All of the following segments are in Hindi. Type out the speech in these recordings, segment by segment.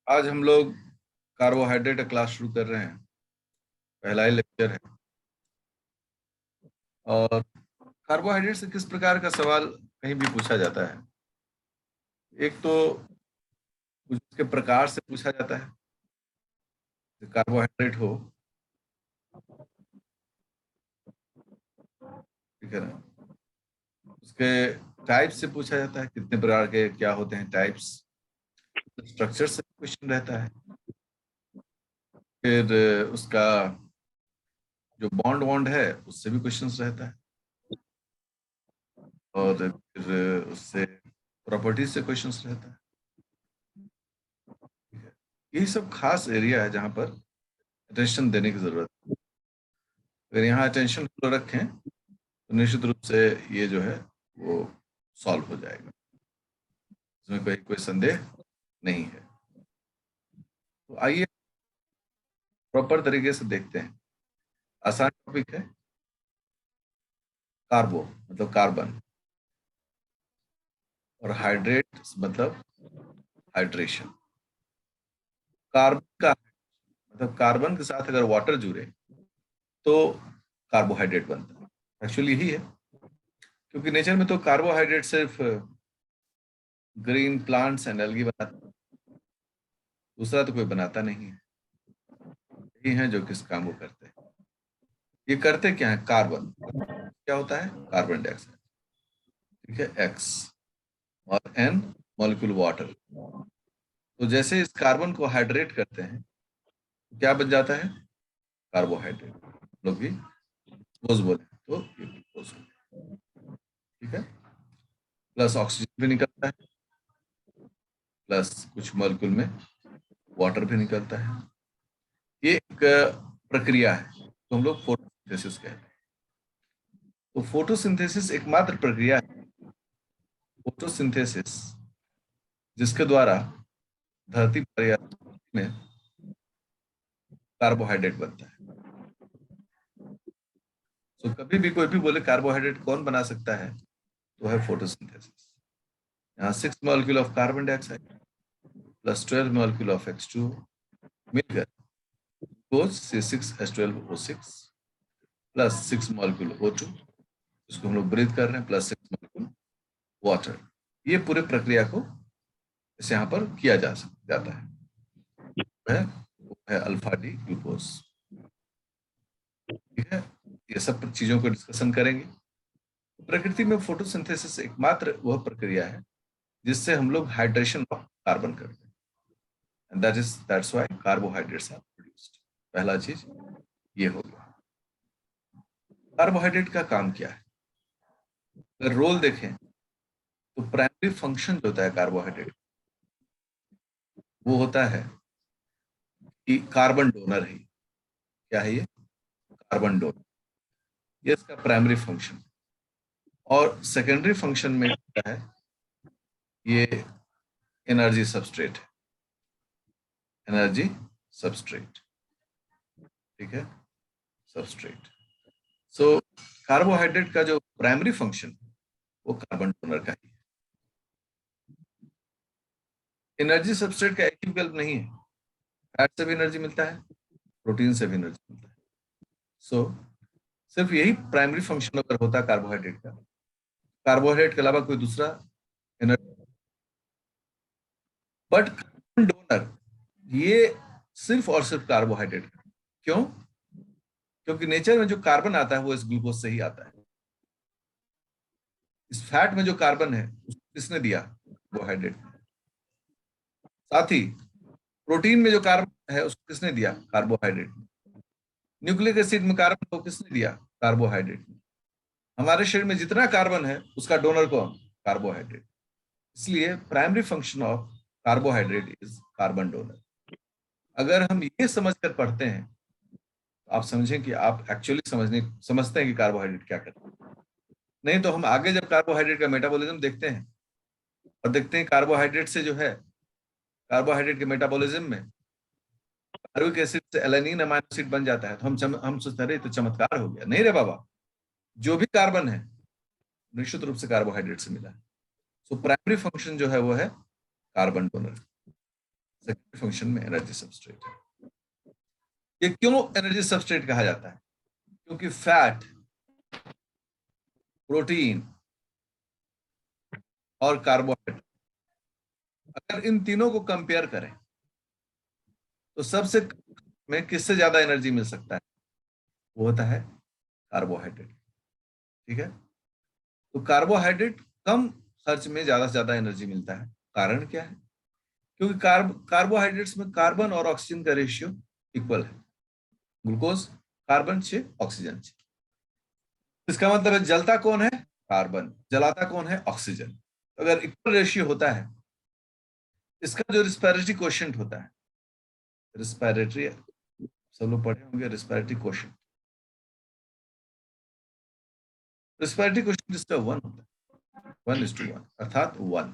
आज हम लोग कार्बोहाइड्रेट का क्लास शुरू कर रहे हैं। पहला ही लेक्चर है और कार्बोहाइड्रेट से किस प्रकार का सवाल कहीं भी पूछा जाता है। एक तो उसके प्रकार से पूछा जाता है, कार्बोहाइड्रेट हो, ठीक है ना। उसके टाइप से पूछा जाता है, कितने प्रकार के क्या होते हैं टाइप्स। स्ट्रक्चर से क्वेश्चन रहता है। फिर उसका जो बॉन्ड वॉन्ड है उससे भी क्वेश्चन रहता है। और फिर उससे प्रॉपर्टीज से क्वेश्चन रहता है। ठीक है, यही सब खास एरिया है जहाँ पर अटेंशन देने की जरूरत है। अगर यहाँ अटेंशन रखें तो निश्चित रूप से ये जो है वो सॉल्व हो जाएगा, इसमें कोई संदेह नहीं है। तो आइए प्रॉपर तरीके से देखते हैं। आसान टॉपिक है। कार्बो मतलब कार्बन और हाइड्रेट मतलब हाइड्रेशन। कार्बन का मतलब कार्बन के साथ अगर वाटर जुड़े तो कार्बोहाइड्रेट बनता है। एक्चुअली यही है, क्योंकि नेचर में तो कार्बोहाइड्रेट सिर्फ ग्रीन प्लांट्स एंड एल्गी बनाते हैं, दूसरा तो कोई बनाता नहीं है। यही है जो किस काम को करते हैं। ये करते क्या है? कार्बन क्या होता है? कार्बन डाइऑक्साइड, ठीक है, एक्स और एन मॉलिक्यूल वाटर। तो जैसे इस कार्बन को हाइड्रेट करते हैं तो क्या बन जाता है? कार्बोहाइड्रेट। लोग भी ग्लूकोज बोले तो ये ग्लूकोज हो गया, ठीक है। प्लस ऑक्सीजन भी निकलता है, प्लस कुछ मॉलिक्यूल में वाटर भी निकलता है। ये एक प्रक्रिया है तो हम लोग फोटोसिंथेसिस कहते हैं। तो फोटोसिंथेसिस एकमात्र प्रक्रिया है, फोटोसिंथेसिस, जिसके द्वारा धरती पर या में कार्बोहाइड्रेट बनता है। तो कभी भी कोई भी बोले कार्बोहाइड्रेट कौन बना सकता है, तो है फोटोसिंथेसिस। यहाँ 6 molecule of carbon dioxide plus 12 molecule of H2 मिलकर C6H12O6 प्लस 6 मॉलिक्यूल O2, इसको हम लोग ब्रीथ कर रहे हैं, प्लस 6 मॉलिक्यूल वाटर। ये पूरे प्रक्रिया को इस यहाँ पर किया जाता है। वो है अल्फा डी ग्लूकोज, ठीक है। ये सब चीजों को डिस्कशन करेंगे। प्रकृति में फोटोसिंथेसिस एकमात्र वह प्रक्रिया है जिससे हम लोग हाइड्रेशन ऑफ कार्बन करते हैं, and that's why carbohydrates are produced. पहला चीज ये हो गया। कार्बोहाइड्रेट का काम क्या है? अगर रोल देखें तो प्राइमरी फंक्शन जो होता है कार्बोहाइड्रेट, वो होता है कि कार्बन डोनर है। क्या है ये? Carbon donor. ये इसका प्राइमरी फंक्शन। और सेकेंडरी फंक्शन में क्या है? ये एनर्जी सबस्ट्रेट है, एनर्जी सबस्ट्रेट, ठीक है, सबस्ट्रेट। सो कार्बोहाइड्रेट का जो प्राइमरी फंक्शन वो कार्बन डोनर का ही है। एनर्जी सबस्ट्रेट का एक ही विकल्प नहीं है, फैट से भी एनर्जी मिलता है, प्रोटीन से भी एनर्जी मिलता है। सो सिर्फ यही प्राइमरी फंक्शन अगर होता है कार्बोहाइड्रेट का, कार्बोहाइड्रेट के अलावा कोई दूसरा एनर्जी। बट कार्बन डोनर ये सिर्फ और सिर्फ कार्बोहाइड्रेट का। क्यों? क्योंकि नेचर में जो कार्बन आता है वो इस ग्लूकोज से ही आता है। इस फैट में जो कार्बन है उसको किसने दिया? कार्बोहाइड्रेट। साथ ही प्रोटीन में जो कार्बन है उसको किसने दिया? कार्बोहाइड्रेट। न्यूक्लिक एसिड में कार्बन को किसने दिया? कार्बोहाइड्रेट। हमारे शरीर में जितना कार्बन है उसका डोनर कौन? कार्बोहाइड्रेट। इसलिए primary function of carbohydrate is carbon donor. अगर हम ये समझकर पढ़ते हैं तो आप समझें कि आप एक्चुअली समझते हैं कि कार्बोहाइड्रेट क्या करता है। नहीं तो हम आगे जब कार्बोहाइड्रेट का मेटाबॉलिज्म देखते हैं और देखते हैं कार्बोहाइड्रेट से जो है, कार्बोहाइड्रेट के मेटाबॉलिज्म में कार्बोनिक एसिड से एलानिन अमीनो एसिड बन जाता है, तो हम सोचते रहे तो चमत्कार हो गया। नहीं रे बाबा, जो भी कार्बन है निश्चित रूप से कार्बोहाइड्रेट से मिला है। सो प्राइमरी फंक्शन जो है वो है कार्बन डोनर। सेकेंडरी फंक्शन में एनर्जी सबस्ट्रेट है। ये क्यों एनर्जी सबस्ट्रेट कहा जाता है? क्योंकि फैट, प्रोटीन और कार्बोहाइड्रेट, अगर इन तीनों को कंपेयर करें तो सबसे में किससे ज्यादा एनर्जी मिल सकता है? वो होता है कार्बोहाइड्रेट। ठीक है, तो कार्बोहाइड्रेट कम खर्च में ज्यादा से ज्यादा एनर्जी मिलता है। कारण क्या है? क्योंकि कार्बोहाइड्रेट्स में कार्बन और ऑक्सीजन का रेशियो इक्वल है। Glucose carbon 6, oxygen 6। इसका मतलब है जलता कौन है? कार्बन। जलाता कौन है? ऑक्सीजन। अगर इक्वल रेशियो होता है, इसका जो रिस्पिरेटरी क्वोशिएंट होता है, रिस्पिरेटरी, सब लोग पढ़े होंगे रिस्पिरेटरी क्वोशिएंट, रिस्पिरेटरी क्वोशिएंट इसका 1 होता है, 1:1, अर्थात 1।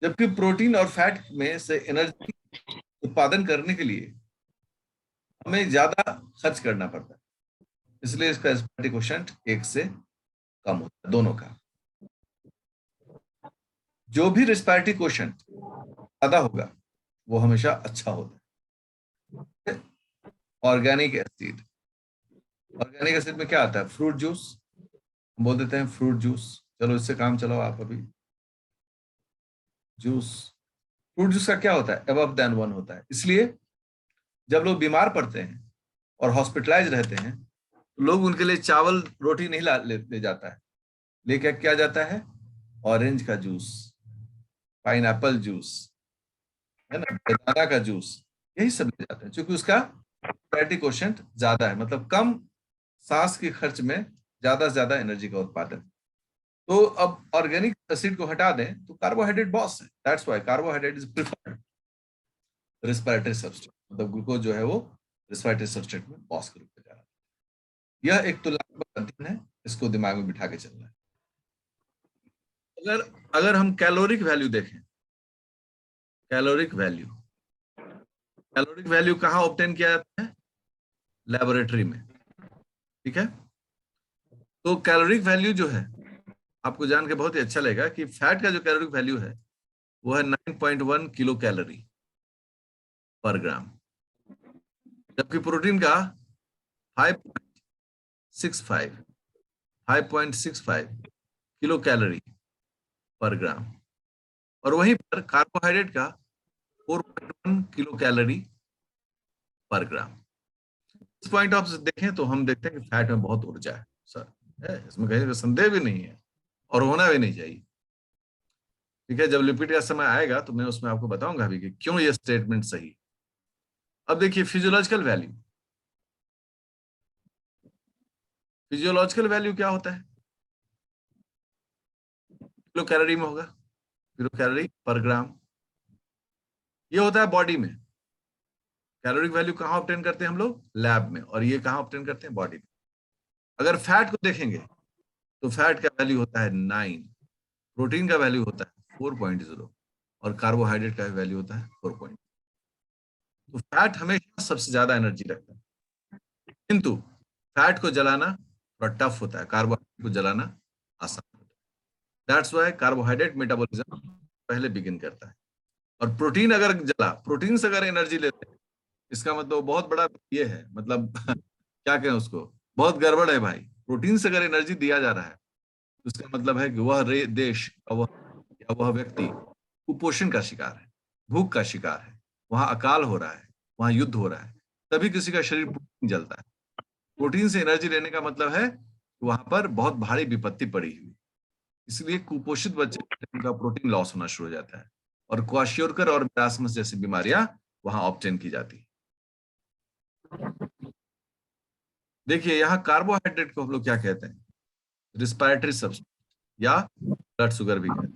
जबकि प्रोटीन और फैट में से एनर्जी उत्पादन करने के लिए हमें ज्यादा खर्च करना पड़ता है, इसलिए इसका रिस्पिरेटरी क्वोशिएंट 1 से कम होता है, दोनों का। जो भी रिस्पिरेटरी क्वोशिएंट ज्यादा होगा वो हमेशा अच्छा होता है। ऑर्गेनिक एसिड, ऑर्गेनिक एसिड में क्या आता है? फ्रूट जूस, हम बोल देते हैं फ्रूट जूस। चलो इससे काम चलाओ आप अभी। जूस, फ्रूट जूस का क्या होता है? अबव देन 1 होता है। इसलिए जब लोग बीमार पड़ते हैं और हॉस्पिटलाइज रहते हैं, लोग उनके लिए चावल रोटी नहीं ले जाता है, लेके क्या जाता है? ऑरेंज का जूस, पाइनएप्पल जूस, है ना, बनाना का जूस, यही सब ले जाते हैं, क्योंकि उसका फैटी कोशेंट ज्यादा है, मतलब कम सांस के खर्च में ज्यादा से ज्यादा एनर्जी का उत्पादन। तो अब ऑर्गेनिक एसिड को हटा दें तो कार्बोहाइड्रेट बॉस है। That's why carbohydrate is preferred respiratory substrate, मतलब ग्लूकोज जो है वो रेस्पिरेटरी सबस्ट्रेट में बॉस के रूप में जा रहा है। यह एक तुलनात्मक अध्ययन है, इसको दिमाग में बिठा के चलना है। अगर अगर हम कैलोरिक वैल्यू देखें, कैलोरिक वैल्यू, कैलोरिक वैल्यू कहाँ ऑब्टेन किया जाता है? लेबोरेटरी में। ठीक है, तो कैलोरिक वैल्यू जो है, आपको जान के बहुत ही अच्छा लगेगा कि फैट का जो कैलोरिक वैल्यू है वो है 9.1 किलो कैलोरी पर ग्राम, जबकि प्रोटीन का 5.65 5.65 किलो कैलोरी पर ग्राम, और वहीं पर कार्बोहाइड्रेट का 4.1 किलो कैलोरी पर ग्राम। इस पॉइंट ऑफ देखें तो हम देखते हैं कि फैट में बहुत ऊर्जा है सर, है, इसमें कहीं संदेह भी नहीं है और होना भी नहीं चाहिए। ठीक है, जब लिपिड का समय आएगा तो मैं उसमें आपको बताऊंगा अभी कि क्यों ये स्टेटमेंट सही है। अब देखिए फिजियोलॉजिकल वैल्यू, फिजियोलॉजिकल वैल्यू क्या होता है? किलो कैलोरी में होगा, किलो कैलोरी पर ग्राम। ये होता है बॉडी में। कैलोरिक वैल्यू कहाँ ऑब्टेन करते हैं हम लोग? लैब में। और ये कहाँ ऑब्टेन करते हैं? बॉडी में। अगर फैट को देखेंगे तो फैट का वैल्यू होता है 9, प्रोटीन का वैल्यू होता है 4.0 और कार्बोहाइड्रेट का वैल्यू होता है 4. तो फैट हमेशा सबसे ज्यादा एनर्जी रखता है, किंतु फैट को जलाना थोड़ा टफ होता है, कार्बोहाइड्रेट को जलाना आसान होता है। दैट्स वाई कार्बोहाइड्रेट मेटाबॉलिज्म पहले बिगिन करता है। और प्रोटीन अगर जला, प्रोटीन से अगर एनर्जी लेते हैं, इसका मतलब बहुत बड़ा ये है, मतलब क्या कहें उसको, बहुत गड़बड़ है भाई। प्रोटीन से अगर एनर्जी दिया जा रहा है तो इसका मतलब है कि वह देश या वह व्यक्ति कुपोषण का शिकार है, भूख का शिकार है, वहां अकाल हो रहा है, वहां युद्ध हो रहा है, तभी किसी का शरीर प्रोटीन जलता है। प्रोटीन से एनर्जी लेने का मतलब है कि वहां पर बहुत भारी विपत्ति पड़ी हुई, इसलिए कुपोषित बच्चे का प्रोटीन लॉस होना शुरू हो जाता है और क्वाशियोरकर और मेरास्मस जैसी बीमारियां वहां ऑब्टेन की जाती है। देखिए यहाँ कार्बोहाइड्रेट को हम लोग क्या कहते हैं? रिस्पिरेटरी सब्सटेंस या ब्लड शुगर भी कहते हैं।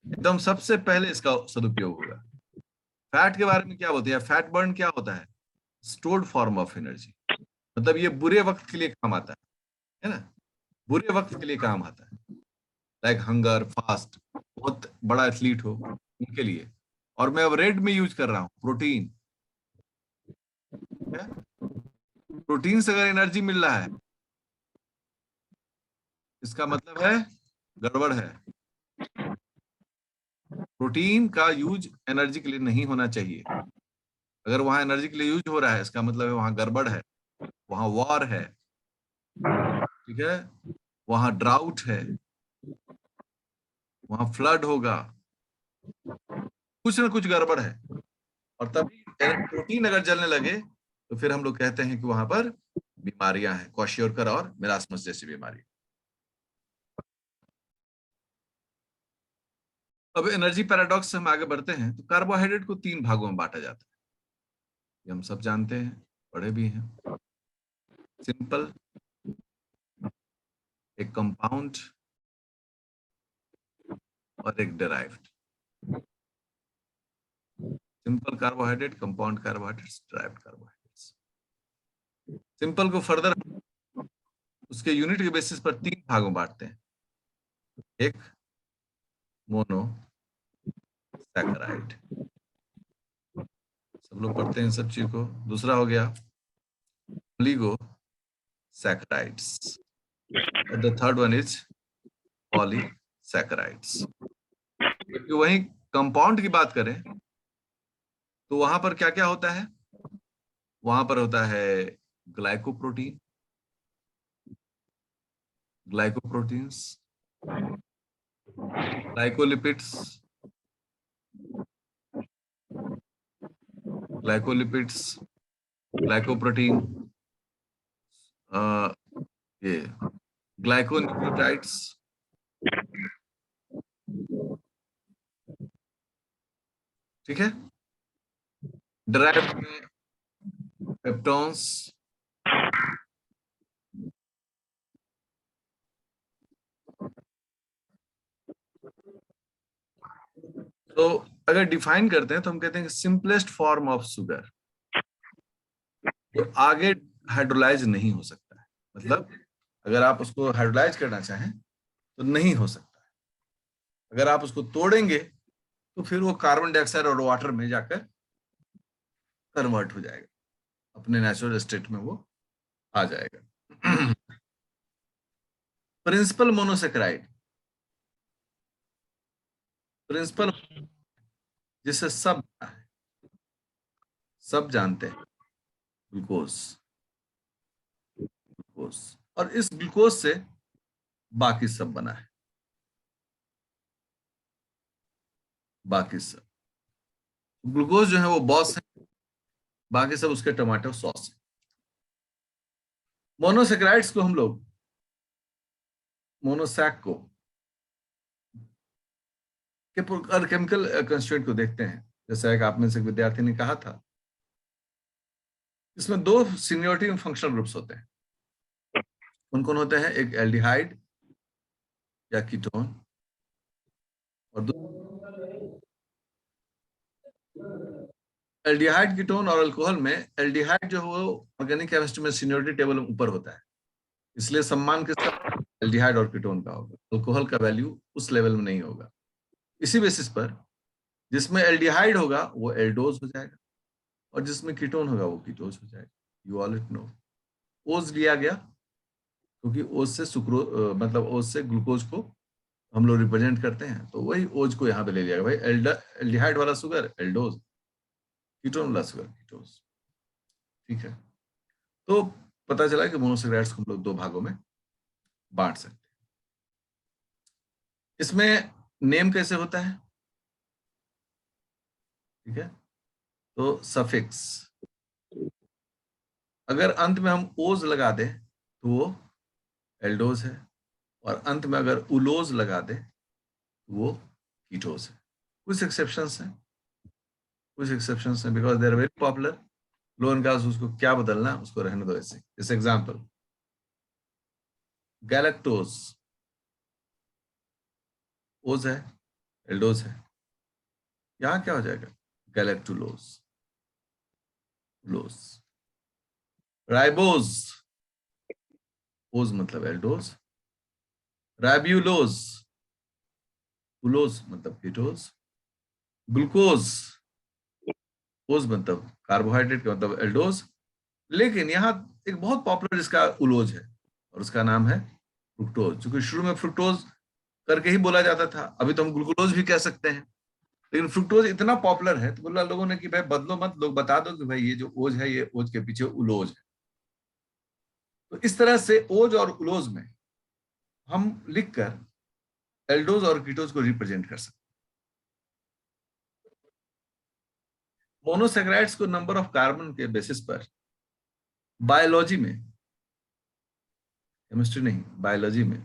एकदम सबसे पहले इसका सदुपयोग होगा। फैट के बारे में क्या बोलते हैं? फैट बर्न क्या होता है? स्टोर्ड फॉर्म ऑफ एनर्जी, मतलब ये बुरे वक्त के लिए काम आता है ना, बुरे वक्त के लिए काम आता है, लाइक हंगर, फास्ट, बहुत बड़ा एथलीट हो उनके लिए। और मैं अब रेड में यूज कर रहा हूँ प्रोटीन, प्रोटीन से अगर एनर्जी मिल रहा है इसका मतलब है गड़बड़ है। प्रोटीन का यूज एनर्जी के लिए नहीं होना चाहिए। अगर वहां एनर्जी के लिए यूज हो रहा है, इसका मतलब है वहां गड़बड़ है, वहां वॉर है, ठीक है, वहां ड्राउट है, वहां फ्लड होगा, कुछ ना कुछ गड़बड़ है। और तभी प्रोटीन अगर जलने लगे तो फिर हम लोग कहते हैं कि वहां पर बीमारियां हैं, क्वाशियोरकर और मेरास्मस जैसी बीमारी। अब एनर्जी पैराडॉक्स से हम आगे बढ़ते हैं तो कार्बोहाइड्रेट को 3 भागों में बांटा जाता है, ये हम सब जानते हैं, पढ़े भी हैं। सिंपल, एक कंपाउंड और एक derived. Simple carbohydrate, compound carbohydrates, derived carbohydrates. Simple को फर्दर उसके यूनिट के बेसिस पर 3 भागों में बांटते हैं। एक मोनो सैकराइड, सब लोग पढ़ते हैं सब चीज को। दूसरा हो गया ओलिगो सैकराइड्स, और the third one is polysaccharides. क्योंकि वही कंपाउंड की बात करें तो वहां पर क्या क्या होता है, वहां पर होता है glycoprotein, glycoproteins, glycolipids, glycolipids, glycoprotein, ये ग्लाइकोन्यूक्लियोटाइड्स, ठीक है। डिराइव्ड में पेप्टोन्स, तो अगर डिफाइन करते हैं तो हम कहते हैं सिंपलेस्ट फॉर्म ऑफ शुगर जो आगे हाइड्रोलाइज नहीं हो सकता है। मतलब अगर आप उसको हाइड्रोलाइज करना चाहें तो नहीं हो सकता है। अगर आप उसको तोड़ेंगे तो फिर वो कार्बन डाइऑक्साइड और वाटर में जाकर कन्वर्ट हो जाएगा, अपने नेचुरल स्टेट में वो आ जाएगा। प्रिंसिपल मोनोसेक्राइड, प्रिंसिपल जिससे सब जानते हैं, ग्लूकोज। ग्लूकोज, और इस ग्लूकोज से बाकी सब बना है, बाकी सब। ग्लूकोज जो है वो बॉस है, बाकी सब उसके टमाटो सॉस है। मोनोसेक्राइड्स को हम लोग, मोनोसैक को के केमिकल कंस्टिट्यूएंट को देखते हैं। जैसा एक आप में से विद्यार्थी ने कहा था, इसमें 2 सीनियोरिटी में फंक्शनल ग्रुप्स होते हैं। कौन कौन होते हैं? एक एल्डिहाइड या कीटोन, और एल्डिहाइड, कीटोन और अल्कोहल में एल्डिहाइड जो है वो ऑर्गेनिक केमिस्ट्री में सीनियोरिटी टेबल में ऊपर होता है, इसलिए सम्मान किसका? एल्डिहाइड और कीटोन का होगा। अल्कोहल का वैल्यू उस लेवल में नहीं होगा। इसी बेसिस पर जिसमें एल्डिहाइड होगा वो एल्डोज हो जाएगा, और जिसमें कीटोन होगा वो कीटोज हो जाएगा। You all it know. ओज लिया गया क्योंकि ओज से मतलब ओज से ग्लूकोज को हम लोग रिप्रेजेंट करते हैं, तो वही ओज को यहाँ पे ले लिया गया। भाई एल्डिहाइड वाला शुगर एल्डोज, कीटोन वाला शुगर कीटोज, ठीक है। तो पता चला कि मोनोसेक्राइड्स को हम लोग 2 भागों में बांट सकते हैं। इसमें नेम कैसे होता है, ठीक है, तो सफिक्स, अगर अंत में हम ओज लगा दें तो वो एल्डोज है, और अंत में अगर उलोज लगा दे तो वो कीटोज है। कुछ एक्सेप्शंस हैं, कुछ एक्सेप्शंस हैं, because they are very popular. लो एंड गैस उसको क्या बदलना है, उसको रहने दो ऐसे। जैसे एग्जांपल, गैलेक्टोज ओज है, एल्डोज है, यहां क्या हो जाएगा? गैलेक्टुलोज, लोज। राइबोज ओज मतलब एल्डोज, राइब्यूलोज उलोज मतलब कीटोज, ग्लूकोज ओज मतलब कार्बोहाइड्रेट का मतलब एल्डोज। लेकिन यहाँ एक बहुत पॉपुलर इसका उलोज है, और उसका नाम है फ्रुक्टोज। क्योंकि शुरू में फ्रुक्टोज करके ही बोला जाता था, अभी तो हम ग्लूकोज भी कह सकते हैं। लेकिन फ्रुक्टोज इतना पॉपुलर है तो बोला लोगों ने कि भाई बदलो मत, लोग बता दो कि भाई ये जो ओज है ये ओज के पीछे उलोज है। तो इस तरह से ओज और उलोज में हम लिखकर एल्डोज और कीटोज को रिप्रेजेंट कर सकते हैं। मोनोसेक्राइड्स को नंबर ऑफ कार्बन के बेसिस पर बायोलॉजी में, केमिस्ट्री नहीं बायोलॉजी में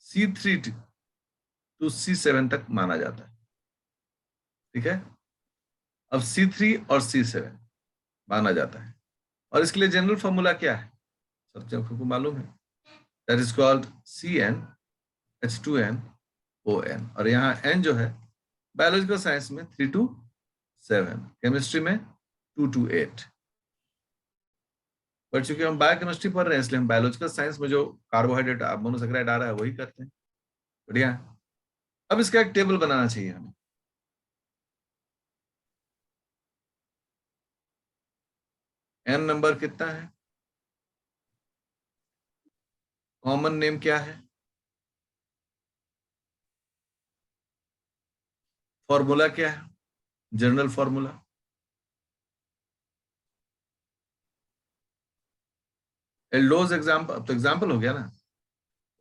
C3 टू C7 तक माना जाता है। ठीक है, अब C3 और C7 माना जाता है और इसके लिए जनरल फॉर्मूला क्या है, सब सबको मालूम है, दैट इज कॉल्ड CnH2nOn। और यहाँ n जो है बायोलॉजिकल साइंस में 3 to 7, केमिस्ट्री में 2 to 8। पर चूंकि हम बायोकेमिस्ट्री पढ़ रहे हैं इसलिए हम बायोलॉजिकल साइंस में जो कार्बोहाइड्रेट मोनोसेक्राइड आ रहा है वही करते हैं। बढ़िया। अब इसका एक टेबल बनाना चाहिए हमें। n नंबर कितना है, कॉमन नेम क्या है, फॉर्मूला क्या है, जनरल फॉर्मूला। एल्डोज एग्जाम्पल, अब तो एग्जाम्पल हो गया ना,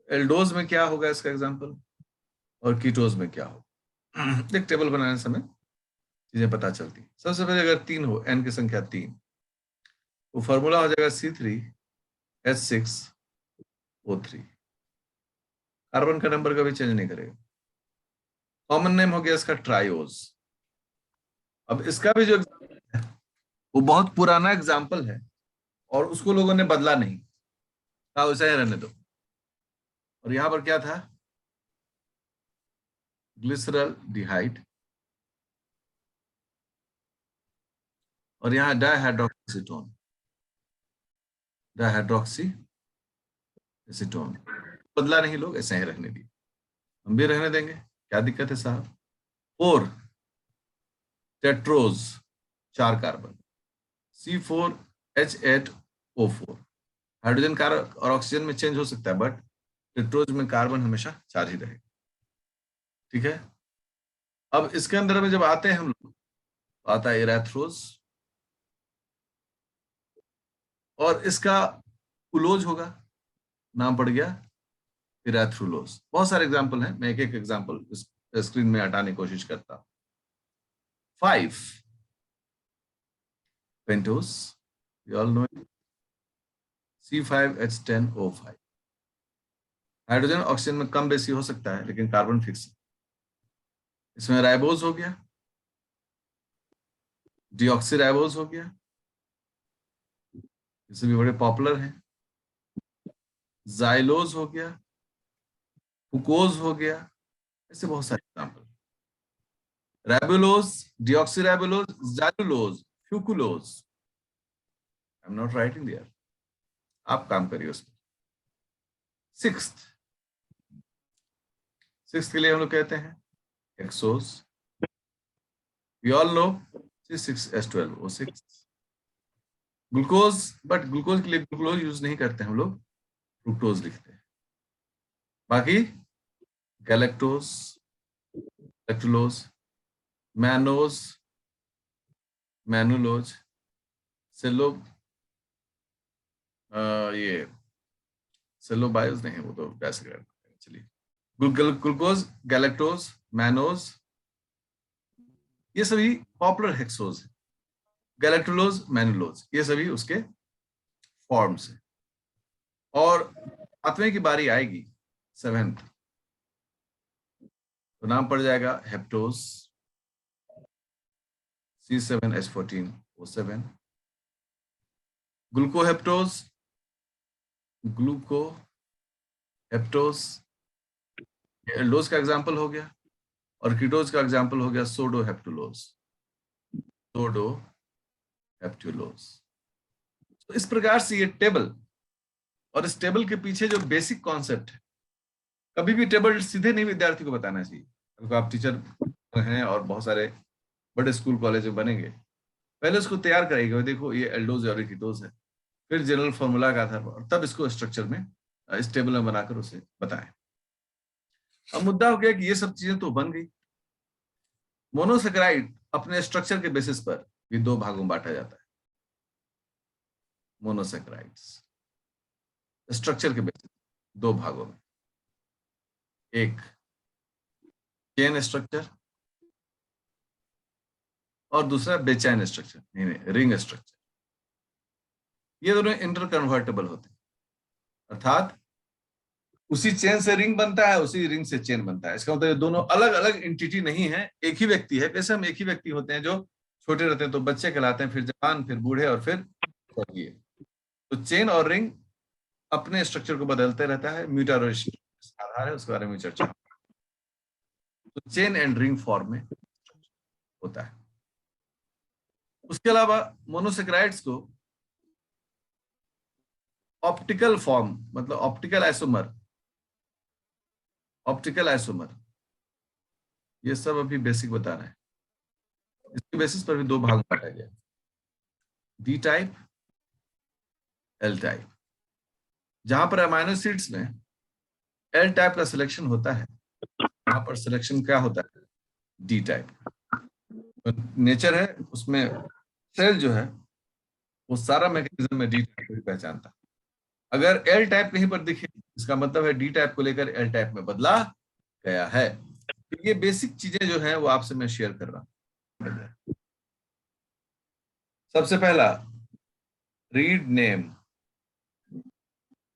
एल्डोज में क्या होगा इसका एग्जाम्पल और कीटोज में क्या होगा। एक टेबल बनाने समय चीजें पता चलती। सबसे पहले अगर 3 हो, n की संख्या 3, तो फॉर्मूला हो जाएगा C3H6O3। कार्बन का नंबर कभी चेंज नहीं करेगा। कॉमन नेम हो गया इसका ट्रायोज। अब इसका भी जो एग्जाम्पल है वो बहुत पुराना एग्जाम्पल है और उसको लोगों ने बदला नहीं, कहा वैसा ही रहने दो। और यहां पर क्या था, ग्लिसरल डिहाइड और यहाँ डायहाइड्रोक्सीटोन, डायहाइड्रोक्सी एसीटोन। बदला नहीं, लोग ऐसे ही रहने दिए, हम भी रहने देंगे, क्या दिक्कत है साहब। 4 टेट्रोज, 4 कार्बन, C4H8O4। हाइड्रोजन कारक और ऑक्सीजन में चेंज हो सकता है बट टेट्रोज में कार्बन हमेशा 4 ही रहेगा। ठीक है, अब इसके अंदर में जब आते हैं हम लोग तो आता है इरेथ्रोज और इसका उलोज होगा, नाम पड़ गया इरेथ्रुलोज। बहुत सारे एग्जाम्पल हैं, मैं एक एक एग्जाम्पल इस स्क्रीन में हटाने की कोशिश करता हूं। 5 pentose, you all know it, C5H10O5। Hydrogen oxygen में कम बेसी हो सकता है लेकिन कार्बन फिक्स है। इसमें राइबोज हो गया, डीऑक्सीराइबोज हो गया, इससे भी बड़े पॉपुलर हैं। जाइलोज हो गया, फुकोज हो गया, ऐसे बहुत सारे example. Ribulose, deoxyribulose, xylose, fuculose. I am not writing there, आप काम करिए उस पर। सिक्स्थ, सिक्स्थ के लिए हम लोग कहते हैं hexose. We all know C6H12O6। Glucose, but glucose के लिए ग्लूकोज यूज नहीं करते हम लोग, फ्रुक्टोज लिखते हैं। बाकी गैलेक्टोज, लैक्टुलोज, मैनोज, मैनुलोज, सेलो, ये सेलोबायोज नहीं, वो तो कैसे करते हैं। चलिए, ग्लूकोज, गैलेक्टोज, मैनोज, ये सभी पॉपुलर हेक्सोज है। गैलेक्टुलोज, मैनुलोज, ये सभी उसके फॉर्म्स है। और 7वें की बारी आएगी, 7th, तो नाम पड़ जाएगा हेप्टोज, C7H14O7। ग्लूकोहेप्टोज, ग्लूकोहेप्टोज एल्डोज का एग्जाम्पल हो गया और कीटोज का एग्जाम्पल हो गया सोडोहेप्टुलोज, सोडोहेप्टुलोज। तो इस प्रकार से ये टेबल और इस टेबल के पीछे जो बेसिक कॉन्सेप्ट है, कभी भी टेबल सीधे नहीं विद्यार्थी को बताना चाहिए। अगर आप टीचर हैं और बहुत सारे बड़े स्कूल कॉलेज में बनेंगे, पहले उसको तैयार कराइएगा, देखो ये एल्डोज और कीटोज है, फिर जनरल फॉर्मूला का आधार पर, तब इसको स्ट्रक्चर में इस टेबल में बनाकर उसे बताएं। अब मुद्दा हो गया कि ये सब चीजें तो बन गई, मोनोसेकेराइड अपने स्ट्रक्चर के बेसिस पर भी दो भागों में बांटा जाता है। मोनोसेकेराइड्स स्ट्रक्चर के बेसिस दो भागों में, एक चेन स्ट्रक्चर और दूसरा बेचैन स्ट्रक्चर, रिंग स्ट्रक्चर। ये दोनों इंटर कन्वर्टेबल होते हैं, अर्थात उसी चेन से रिंग बनता है, उसी रिंग से चेन बनता है। इसका मतलब ये दोनों अलग अलग एंटिटी नहीं है, एक ही व्यक्ति है। कैसे हम एक ही व्यक्ति होते हैं, जो छोटे रहते हैं तो बच्चे कहलाते हैं, फिर जवान, फिर बूढ़े और फिर स्वर्गीय। तो चेन और रिंग अपने स्ट्रक्चर को बदलते रहता है, म्यूटारोशन आधार है, उसके बारे में चर्चा। तो चेन एंड रिंग फॉर्म में होता है। उसके अलावा मोनोसेक्राइड्स को ऑप्टिकल फॉर्म, मतलब ऑप्टिकल आइसोमर, ये सब अभी बेसिक बता रहे हैं। इसके बेसिस पर भी दो भाग बांटा गया, डी टाइप, एल टाइप। जहां पर अमाइनो एसिड्स में एल टाइप का सिलेक्शन होता है, वहां पर सिलेक्शन क्या होता है, डी टाइप। तो नेचर है उसमें, सेल जो है वो सारा मैकेनिज्म में डी टाइप को ही पहचानता है। अगर एल टाइप कहीं पर दिखे, इसका मतलब है डी टाइप को लेकर एल टाइप में बदला गया है। तो ये बेसिक चीजें जो है वो आपसे मैं शेयर कर रहा हूं। सबसे पहला, रीड नेम,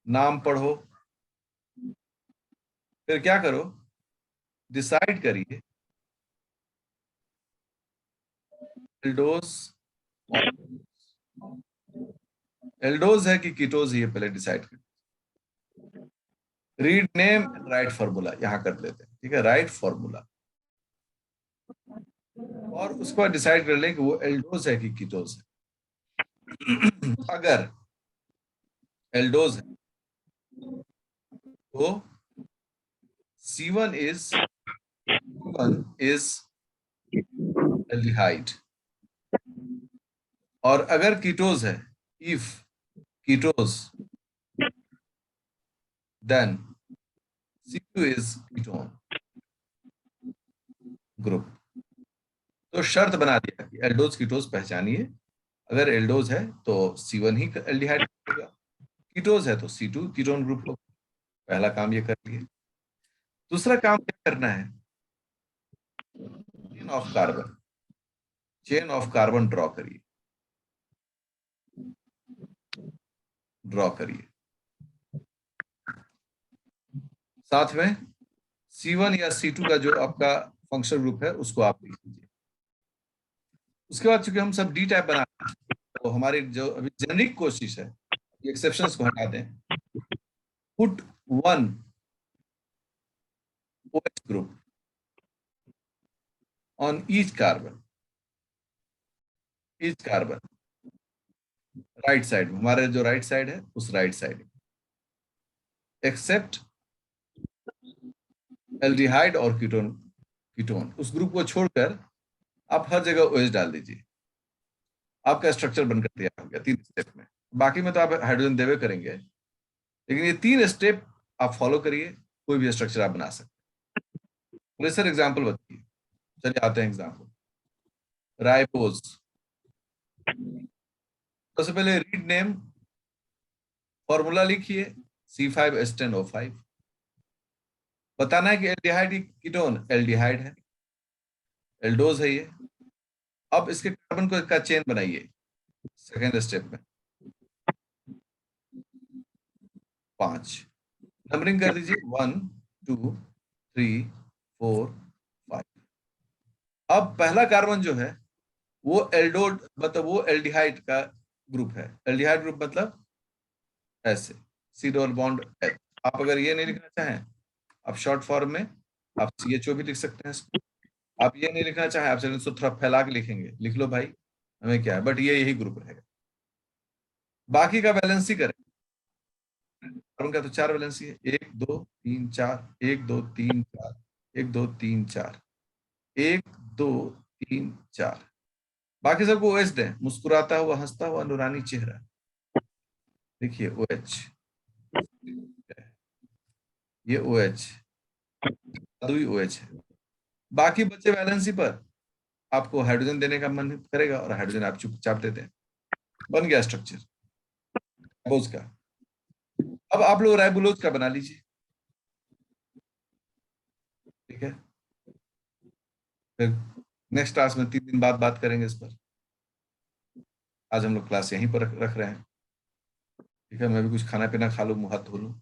नाम पढ़ो। फिर क्या करो, डिसाइड करिए एल्डोज, एल्डोज है कि कीटोज, ये पहले डिसाइड करिए। Read name and right formula यहां कर लेते हैं, ठीक है, राइट फॉर्मूला। और उसके बाद डिसाइड कर लें कि वो एल्डोज है कि कीटोज है। अगर एल्डोज है तो C1 इज एल्डिहाइड, और अगर कीटोज है, if ketose, then C2 is ketone group. तो शर्त बना दिया कि एल्डोज कीटोज पहचानिए। अगर एल्डोज है तो C1 ही एल्डिहाइड होगा, कीटोज है तो C2 कीटोन ग्रुप होगा। पहला काम ये कर लिए। दूसरा काम क्या करना है, chain of carbon, chain of carbon draw करिए, ड्रॉ करिए। साथ में C1 या C2 का जो आपका फंक्शनल ग्रुप है उसको आप लिख लीजिए। उसके बाद चूंकि हम सब डी टाइप बना रहे हैं, तो हमारी जो अभी जेनरिक कोशिश है, एक्सेप्शंस को हटा दें, put one OH group on each carbon right side, हमारे जो राइट साइड है उस राइट साइड, एक्सेप्ट एल्डिहाइड और कीटोन, कीटोन उस ग्रुप को छोड़कर आप हर जगह OH डाल दीजिए। आपका स्ट्रक्चर बनकर तैयार हो गया 3 स्टेप में। बाकी में तो आप हाइड्रोजन देवे करेंगे, लेकिन ये 3 स्टेप आप फॉलो करिए, कोई भी स्ट्रक्चर आप बना सकते हैं। सर एग्जाम्पल बताइए, चलिए आते हैं एग्जाम्पल। राइबोज, सबसे पहले रीड नेम, फॉर्मूला लिखिए C5H10O5। बताना है कि एल्डिहाइड कीटोन एल्डिहाइड है, एल्डोज है ये। अब इसके कार्बन को का चेन बनाइए सेकेंड स्टेप में, 5 नंबरिंग कर दीजिए, 1 2 3 4 5। अब पहला कार्बन जो है वो एल्डोड, मतलब वो एल्डिहाइड का ग्रुप है। एल्डिहाइड ग्रुप मतलब ऐसे, सी डबल बॉन्ड एच। आप अगर ये नहीं लिखना चाहें, आप शॉर्ट फॉर्म में आप CHO भी लिख सकते हैं इसको। आप ये नहीं लिखना चाहें, आप इसको थोड़ा फैला के लिखेंगे, लिख लो भाई, हमें क्या है, बट ये यही ग्रुप रहेगा। बाकी का वैलेंसी करें, कार्बन का तो 4 वैलेंसी है, 1 2 3 4, 1 2 3 4, 1 2 3 4, 1 2 3 4। बाकी सबको OH दें, मुस्कुराता हुआ, हंसता हुआ, नूरानी चेहरा। देखिए OH, ये OH, जादुई OH है। बाकी बच्चे वैलेंसी पर आपको हाइड्रोजन देने का मन करेगा और हाइड्रोजन आप चुपचाप देते हैं, बन गया स्ट्रक्चर राइबोज का। अब आप लोग राइबोलोज का बना लीजिए, ठीक है। फिर नेक्स्ट क्लास में 3 दिन बाद बात करेंगे इस पर। आज हम लोग क्लास यहीं पर रख रहे हैं, ठीक है। मैं भी कुछ खाना पीना खा लूँ, मुंह हाथ धो लूँ।